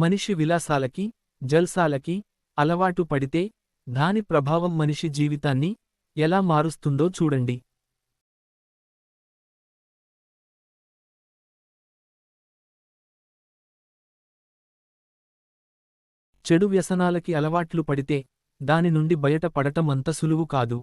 మనిషి విలాసాలకి, జల్సాలకి అలవాటు పడితే దాని ప్రభావం మనిషి జీవితాన్ని ఎలా మారుస్తుందో చూడండి. చెడు వ్యసనాలకి అలవాట్లు పడితే దాని నుండి బయట పడటం అంత సులువు కాదు.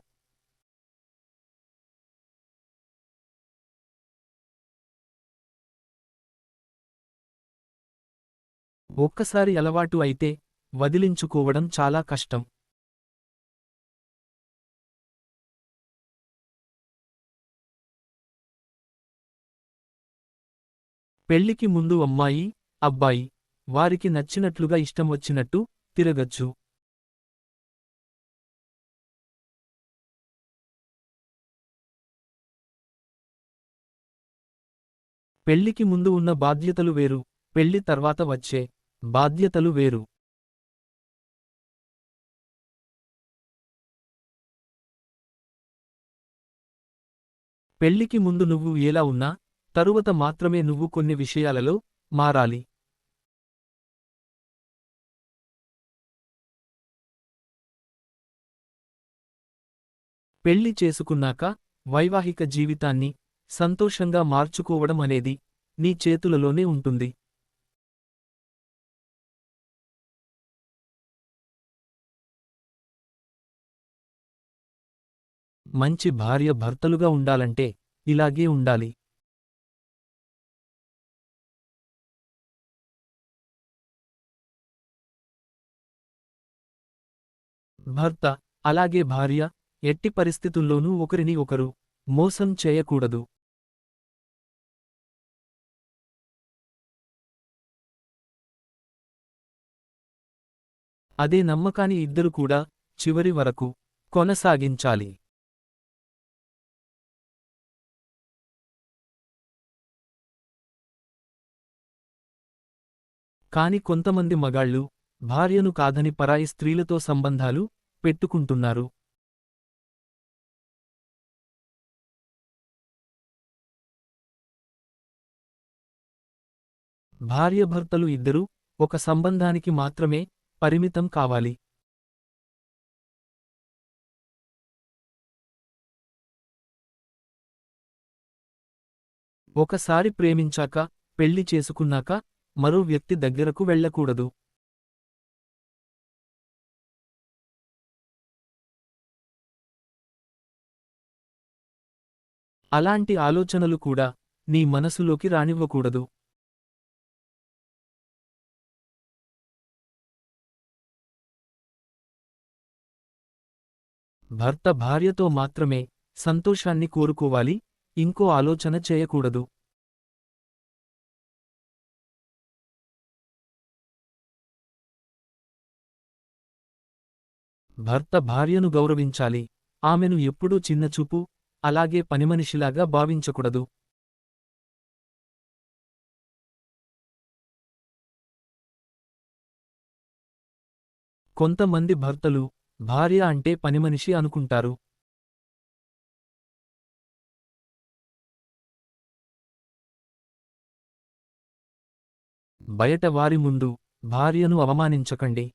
ఒక్కసారి అలవాటు అయితే వదిలించుకోవడం చాలా కష్టం. పెళ్లికి ముందు అమ్మాయి, అబ్బాయి వారికి నచ్చినట్లుగా ఇష్టమొచ్చినట్టు తిరగచ్చు. పెళ్లికి ముందు ఉన్న బాధ్యతలు వేరు, పెళ్లి తర్వాత వచ్చే బాధ్యతలు వేరు. పెళ్లికి ముందు నువ్వు ఎలా ఉన్నా, తరువాత మాత్రమే నువ్వు కొన్ని విషయాలలో మారాలి. పెళ్లి చేసుకున్నాక వైవాహిక జీవితాన్ని సంతోషంగా మార్చుకోవడం అనేది నీ చేతులలోనే ఉంటుంది. మంచి భార్య భర్తలుగా ఉండాలంటే ఇలాగే ఉండాలి. భర్త, అలాగే భార్య ఎట్టి పరిస్థితుల్లోనూ ఒకరిని ఒకరు మోసం చేయకూడదు. అదే నమ్మకాన్ని ఇద్దరు కూడా చివరి వరకు కొనసాగించాలి. కాని కొంతమంది మగాళ్ళు భార్యను కాదని పరాయి స్త్రీలతో సంబంధాలు పెట్టుకుంటున్నారు. భార్యాభర్తలు ఇద్దరూ ఒక సంబంధానికి మాత్రమే పరిమితం కావాలి. ఒకసారి ప్రేమించాక, పెళ్లి చేసుకున్నాక మరో వ్యక్తి దగ్గరకు వెళ్ళకూడదు. అలాంటి ఆలోచనలు కూడా నీ మనసులోకి రానివ్వకూడదు. భర్త భార్యతో మాత్రమే సంతోషాన్ని కోరుకోవాలి, ఇంకో ఆలోచన చేయకూడదు. భర్త భార్యను గౌరవించాలి, ఆమెను ఎప్పుడూ చిన్నచూపు, అలాగే పనిమనిషిలాగా భావించకూడదు. కొంతమంది భర్తలు భార్య అంటే పనిమనిషి అనుకుంటారు. బయట వారి ముందు భార్యను అవమానించకండి.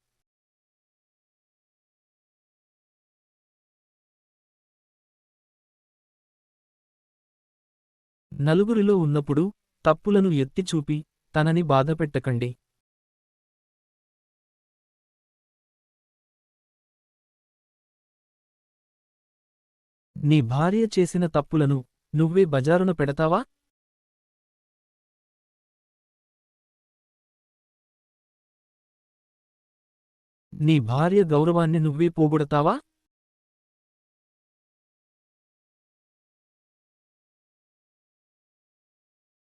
నలుగురిలో ఉన్నప్పుడు తప్పులను ఎత్తి చూపి తనని బాధపెట్టకండి. నీ భార్య చేసిన తప్పులను నువ్వే బజారున పెడతావా? నీ భార్య గౌరవాన్ని నువ్వే పోగొడతావా?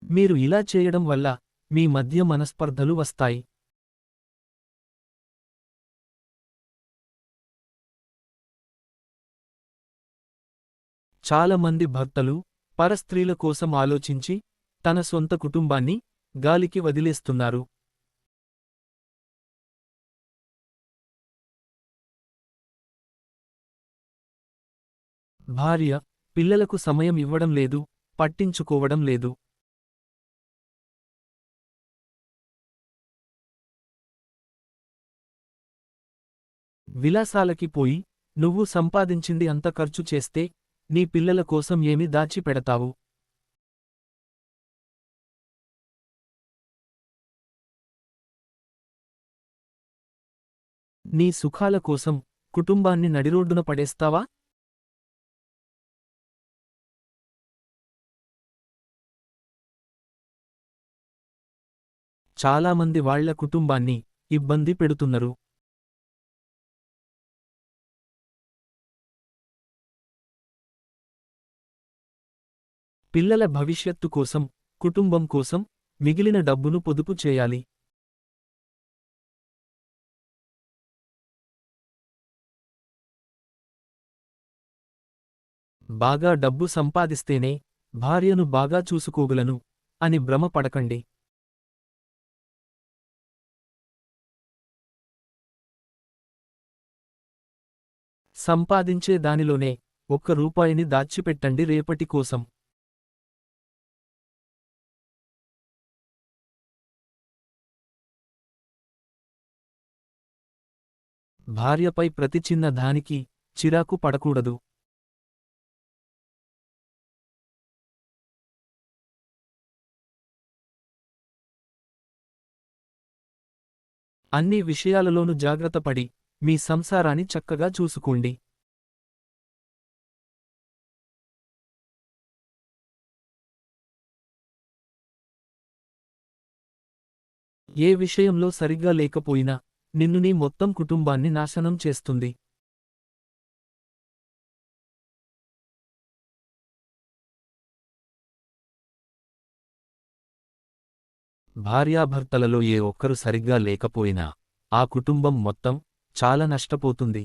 మీరు ఇలా చేయడం వల్ల మీ మధ్య మనస్పర్ధలు వస్తాయి. చాలా మంది భర్తలు పరస్త్రీల కోసం ఆలోచించి తన సొంత కుటుంబాన్ని గాలికి వదిలేస్తున్నారు. భార్య పిల్లలకు సమయం ఇవ్వడం లేదు, పట్టించుకోవడం లేదు. విలాసాలకి పోయి నువ్వు సంపాదించింది అంత ఖర్చు చేస్తే నీ పిల్లల కోసం ఏమి దాచిపెడతావు? నీ సుఖాల కోసం కుటుంబాన్ని నడిరోడ్డున పడేస్తావా? చాలామంది వాళ్ళ కుటుంబాన్ని ఇబ్బంది పెడుతున్నారు. పిల్లల భవిష్యత్తు కోసం, కుటుంబం కోసం మిగిలిన డబ్బును పొదుపు చేయాలి. బాగా డబ్బు సంపాదిస్తేనే భార్యను బాగా చూసుకోగలను అని భ్రమ పడకండి. సంపాదించే దానిలోనే ఒక్క రూపాయిని దాచిపెట్టండి రేపటి కోసం. భార్యపై ప్రతి చిన్న దానికి చిరాకు పడకూడదు. అన్ని విషయాలలోనూ జాగ్రత్తపడి మీ సంసారాన్ని చక్కగా చూసుకోండి. ఏ విషయంలో సరిగ్గా లేకపోయినా నిన్ను నీ మొత్తం కుటుంబాన్ని నాశనం చేస్తుంది. భార్యాభర్తలలో ఏ ఒక్కరు సరిగ్గా లేకపోయినా ఆ కుటుంబం మొత్తం చాలా నష్టపోతుంది.